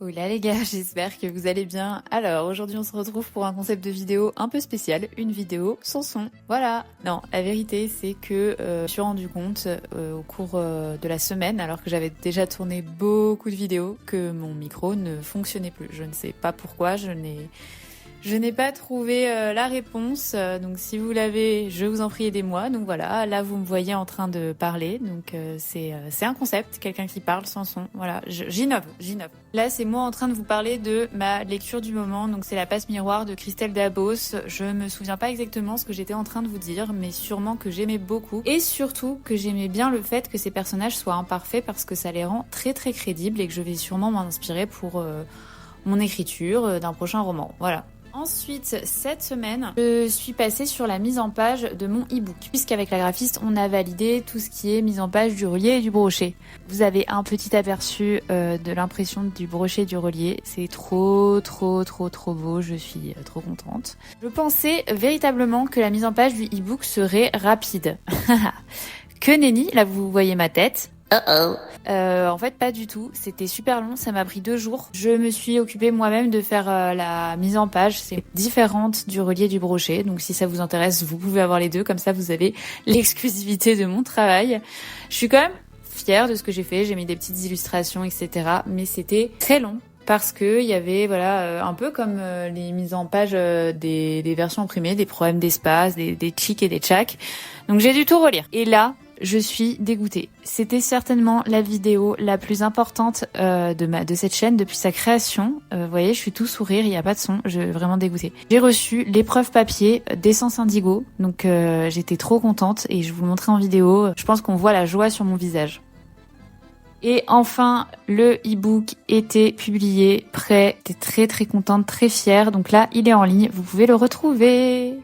Oh là les gars, j'espère que vous allez bien. Alors aujourd'hui on se retrouve pour un concept de vidéo un peu spécial, une vidéo sans son. Voilà. Non, la vérité c'est que je me suis rendu compte au cours de la semaine, alors que j'avais déjà tourné beaucoup de vidéos, que mon micro ne fonctionnait plus. Je ne sais pas pourquoi, je n'ai pas trouvé la réponse, donc si vous l'avez, je vous en prie aidez-moi. Donc voilà, là vous me voyez en train de parler, donc c'est un concept, quelqu'un qui parle sans son. Voilà, j'innove. Là c'est moi en train de vous parler de ma lecture du moment, donc c'est La Passe Miroir de Christelle Dabos. Je me souviens pas exactement ce que j'étais en train de vous dire, mais sûrement que j'aimais beaucoup, et surtout que j'aimais bien le fait que ces personnages soient imparfaits parce que ça les rend très très crédibles et que je vais sûrement m'en inspirer pour mon écriture d'un prochain roman. Voilà. Ensuite, cette semaine, je suis passée sur la mise en page de mon e-book, puisqu'avec la graphiste, on a validé tout ce qui est mise en page du relié et du brochet. Vous avez un petit aperçu de l'impression du brochet et du relié. C'est trop beau, je suis trop contente. Je pensais véritablement que la mise en page du e-book serait rapide. Que nenni, là vous voyez ma tête. En fait pas du tout, c'était super long, ça m'a pris 2 jours. Je me suis occupée moi-même de faire la mise en page, c'est différente du relié et du brochet, donc si ça vous intéresse vous pouvez avoir les deux, comme ça vous avez l'exclusivité de mon travail. Je suis quand même fière de ce que j'ai fait, j'ai mis des petites illustrations etc, mais c'était très long. Parce que il y avait un peu comme les mises en page des versions imprimées, des problèmes d'espace, des chics et des tchacs. Donc j'ai dû tout relire. Et là, je suis dégoûtée. C'était certainement la vidéo la plus importante de cette chaîne depuis sa création. Vous voyez, je suis tout sourire, il n'y a pas de son, je suis vraiment dégoûtée. J'ai reçu l'épreuve papier d'Essence Indigo, donc j'étais trop contente et je vous le montrer en vidéo. Je pense qu'on voit la joie sur mon visage. Et enfin, le e-book était publié, prêt. J'étais très contente, très fière. Donc là, il est en ligne, vous pouvez le retrouver.